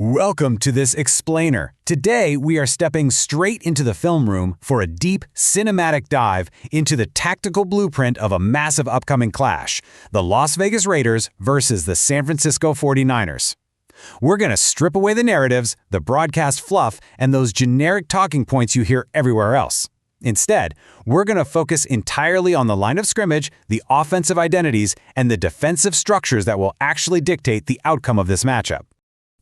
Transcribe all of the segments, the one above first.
Welcome to this explainer. Today, we are stepping straight into the film room for a deep, cinematic dive into the tactical blueprint of a massive upcoming clash, the Las Vegas Raiders versus the San Francisco 49ers. We're going to strip away the narratives, the broadcast fluff, and those generic talking points you hear everywhere else. Instead, we're going to focus entirely on the line of scrimmage, the offensive identities, and the defensive structures that will actually dictate the outcome of this matchup.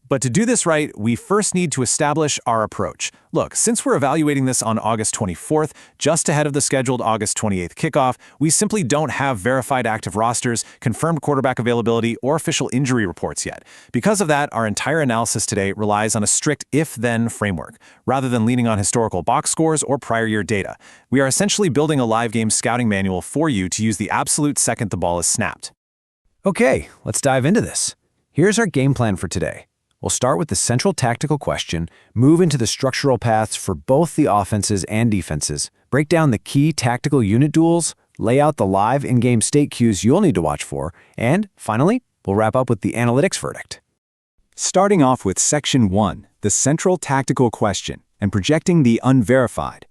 But to do this right, we first need to establish our approach. Look, since we're evaluating this on August 24th, just ahead of the scheduled August 28th kickoff, we simply don't have verified active rosters, confirmed quarterback availability, or official injury reports yet. Because of that, our entire analysis today relies on a strict if-then framework, rather than leaning on historical box scores or prior year data. We are essentially building a live game scouting manual for you to use the absolute second the ball is snapped. Okay, let's dive into this. Here's our game plan for today. We'll start with the central tactical question, move into the structural paths for both the offenses and defenses, break down the key tactical unit duels, lay out the live in-game state cues you'll need to watch for, and finally, we'll wrap up with the analytics verdict. Starting off with Section 1, the central tactical question, and projecting the unverified.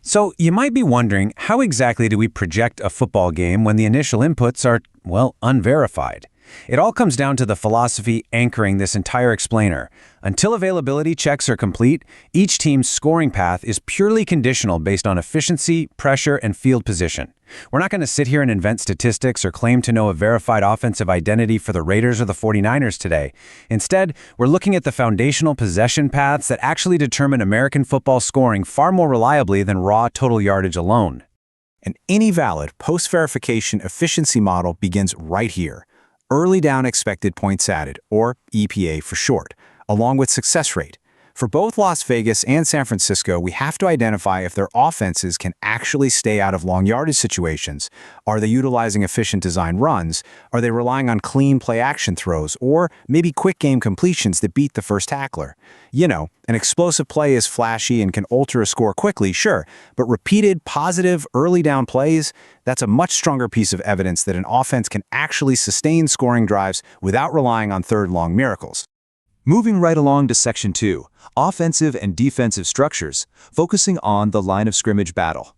So you might be wondering, how exactly do we project a football game when the initial inputs are, well, unverified? It all comes down to the philosophy anchoring this entire explainer. Until availability checks are complete, each team's scoring path is purely conditional based on efficiency, pressure, and field position. We're not going to sit here and invent statistics or claim to know a verified offensive identity for the Raiders or the 49ers today. Instead, we're looking at the foundational possession paths that actually determine American football scoring far more reliably than raw total yardage alone. And any valid post-verification efficiency model begins right here. Early down expected points added, or EPA for short, along with success rate. For both Las Vegas and San Francisco, we have to identify if their offenses can actually stay out of long yardage situations. Are they utilizing efficient design runs? Are they relying on clean play action throws? Or maybe quick game completions that beat the first tackler? You know, an explosive play is flashy and can alter a score quickly, sure, but repeated, positive, early down plays, that's a much stronger piece of evidence that an offense can actually sustain scoring drives without relying on third-long miracles. Moving right along to Section 2, offensive and defensive structures, focusing on the line of scrimmage battle.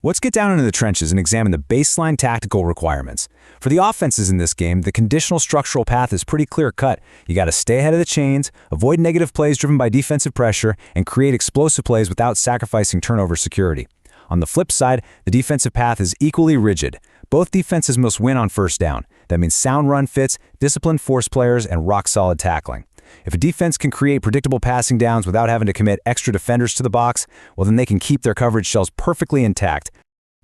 Let's get down into the trenches and examine the baseline tactical requirements. For the offenses in this game, the conditional structural path is pretty clear-cut. You got to stay ahead of the chains, avoid negative plays driven by defensive pressure, and create explosive plays without sacrificing turnover security. On the flip side, the defensive path is equally rigid. Both defenses must win on first down. That means sound run fits, disciplined force players, and rock-solid tackling. If a defense can create predictable passing downs without having to commit extra defenders to the box, well, then they can keep their coverage shells perfectly intact.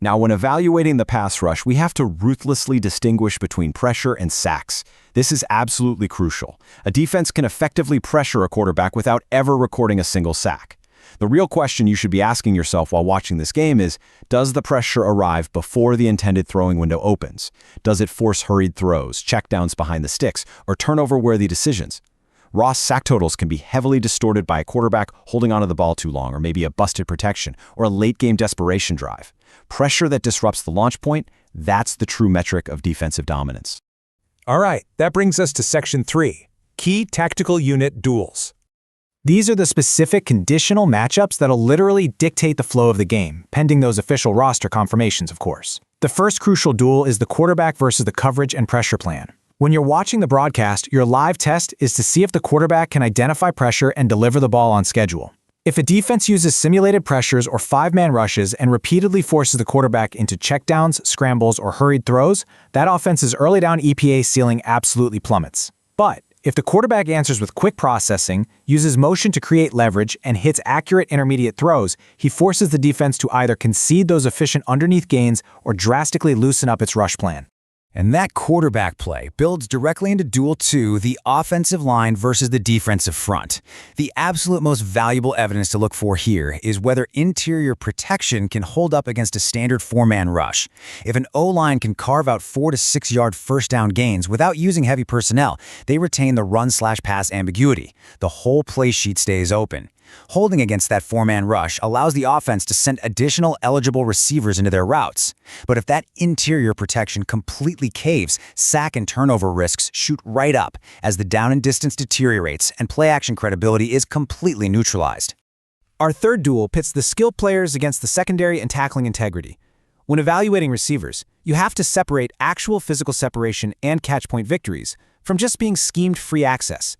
Now, when evaluating the pass rush, we have to ruthlessly distinguish between pressure and sacks. This is absolutely crucial. A defense can effectively pressure a quarterback without ever recording a single sack. The real question you should be asking yourself while watching this game is, does the pressure arrive before the intended throwing window opens? Does it force hurried throws, checkdowns behind the sticks, or turnover-worthy decisions? Raw sack totals can be heavily distorted by a quarterback holding onto the ball too long, or maybe a busted protection, or a late-game desperation drive. Pressure that disrupts the launch point, that's the true metric of defensive dominance. All right, that brings us to Section 3, key tactical unit duels. These are the specific conditional matchups that'll literally dictate the flow of the game, pending those official roster confirmations, of course. The first crucial duel is the quarterback versus the coverage and pressure plan. When you're watching the broadcast, your live test is to see if the quarterback can identify pressure and deliver the ball on schedule. If a defense uses simulated pressures or five-man rushes and repeatedly forces the quarterback into checkdowns, scrambles, or hurried throws, that offense's early down EPA ceiling absolutely plummets. But if the quarterback answers with quick processing, uses motion to create leverage, and hits accurate intermediate throws, he forces the defense to either concede those efficient underneath gains or drastically loosen up its rush plan. And that quarterback play builds directly into Duel 2, the offensive line versus the defensive front. The absolute most valuable evidence to look for here is whether interior protection can hold up against a standard four-man rush. If an O-line can carve out 4 to 6 yard first down gains without using heavy personnel, they retain the run/pass ambiguity. The whole play sheet stays open. Holding against that four-man rush allows the offense to send additional eligible receivers into their routes. But if that interior protection completely caves, sack and turnover risks shoot right up as the down and distance deteriorates and play-action credibility is completely neutralized. Our third duel pits the skilled players against the secondary and tackling integrity. When evaluating receivers, you have to separate actual physical separation and catch-point victories from just being schemed free access.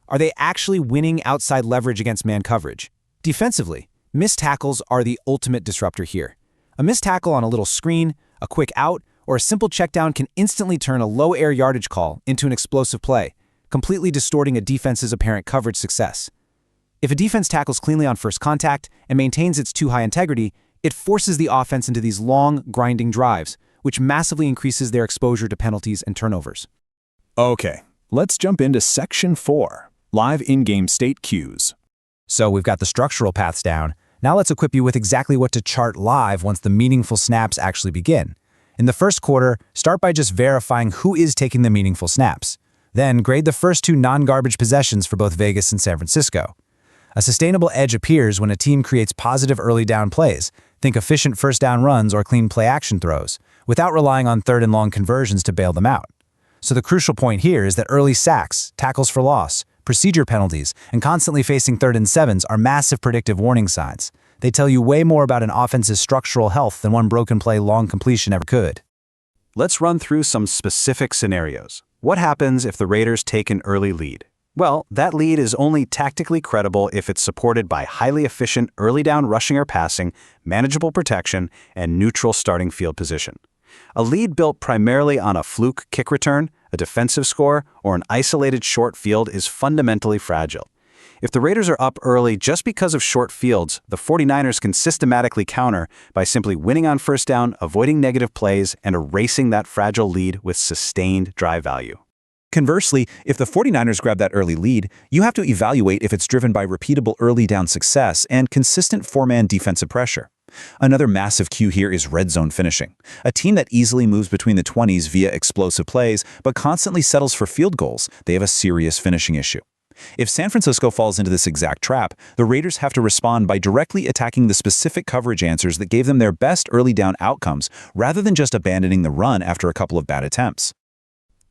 Are they actually winning outside leverage against man coverage? Defensively, missed tackles are the ultimate disruptor here. A missed tackle on a little screen, a quick out, or a simple checkdown can instantly turn a low air yardage call into an explosive play, completely distorting a defense's apparent coverage success. If a defense tackles cleanly on first contact and maintains its too high integrity, it forces the offense into these long, grinding drives, which massively increases their exposure to penalties and turnovers. Okay, let's jump into Section 4, live in-game state cues. So we've got the structural paths down. Now let's equip you with exactly what to chart live once the meaningful snaps actually begin. In the first quarter, start by just verifying who is taking the meaningful snaps. Then grade the first two non-garbage possessions for both Vegas and San Francisco. A sustainable edge appears when a team creates positive early down plays, think efficient first down runs or clean play action throws, without relying on third and long conversions to bail them out. So the crucial point here is that early sacks, tackles for loss, procedure penalties, and constantly facing 3rd and 7s are massive predictive warning signs. They tell you way more about an offense's structural health than one broken play long completion ever could. Let's run through some specific scenarios. What happens if the Raiders take an early lead? Well, that lead is only tactically credible if it's supported by highly efficient early down rushing or passing, manageable protection, and neutral starting field position. A lead built primarily on a fluke kick return, a defensive score, or an isolated short field is fundamentally fragile. If the Raiders are up early just because of short fields, the 49ers can systematically counter by simply winning on first down, avoiding negative plays, and erasing that fragile lead with sustained drive value. Conversely, if the 49ers grab that early lead, you have to evaluate if it's driven by repeatable early down success and consistent four-man defensive pressure. Another massive cue here is red zone finishing. A team that easily moves between the 20s via explosive plays but constantly settles for field goals, they have a serious finishing issue. If San Francisco falls into this exact trap, the Raiders have to respond by directly attacking the specific coverage answers that gave them their best early down outcomes rather than just abandoning the run after a couple of bad attempts.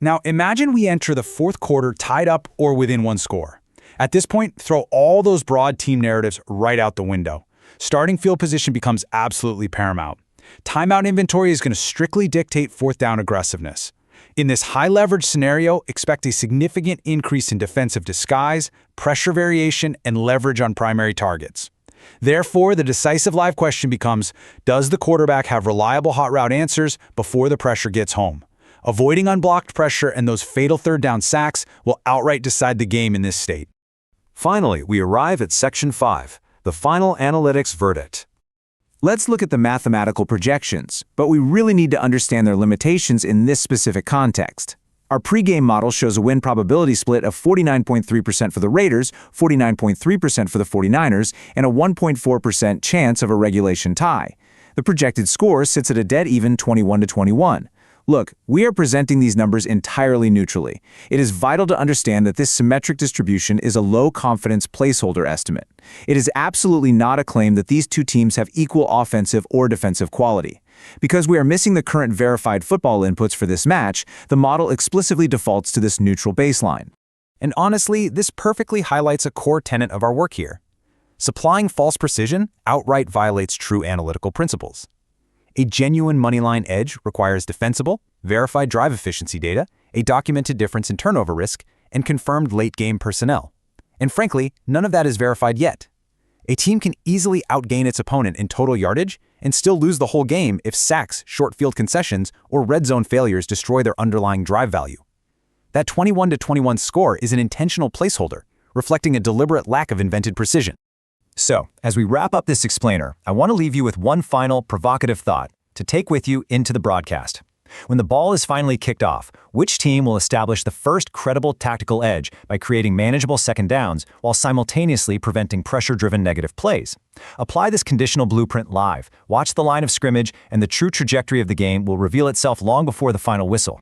Now imagine we enter the fourth quarter tied up or within one score. At this point, throw all those broad team narratives right out the window. Starting field position becomes absolutely paramount. Timeout inventory is going to strictly dictate fourth down aggressiveness. In this high-leverage scenario, expect a significant increase in defensive disguise, pressure variation, and leverage on primary targets. Therefore, the decisive live question becomes, does the quarterback have reliable hot route answers before the pressure gets home? Avoiding unblocked pressure and those fatal third down sacks will outright decide the game in this state. Finally, we arrive at Section 5, the final analytics verdict. Let's look at the mathematical projections, but we really need to understand their limitations in this specific context. Our pregame model shows a win probability split of 49.3% for the Raiders, 49.3% for the 49ers, and a 1.4% chance of a regulation tie. The projected score sits at a dead even 21-21. Look, we are presenting these numbers entirely neutrally. It is vital to understand that this symmetric distribution is a low-confidence placeholder estimate. It is absolutely not a claim that these two teams have equal offensive or defensive quality. Because we are missing the current verified football inputs for this match, the model explicitly defaults to this neutral baseline. And honestly, this perfectly highlights a core tenet of our work here. Supplying false precision outright violates true analytical principles. A genuine moneyline edge requires defensible, verified drive efficiency data, a documented difference in turnover risk, and confirmed late-game personnel. And frankly, none of that is verified yet. A team can easily outgain its opponent in total yardage and still lose the whole game if sacks, short field concessions, or red zone failures destroy their underlying drive value. That 21-21 score is an intentional placeholder, reflecting a deliberate lack of invented precision. So, as we wrap up this explainer, I want to leave you with one final provocative thought to take with you into the broadcast. When the ball is finally kicked off, which team will establish the first credible tactical edge by creating manageable second downs while simultaneously preventing pressure-driven negative plays? Apply this conditional blueprint live, watch the line of scrimmage, and the true trajectory of the game will reveal itself long before the final whistle.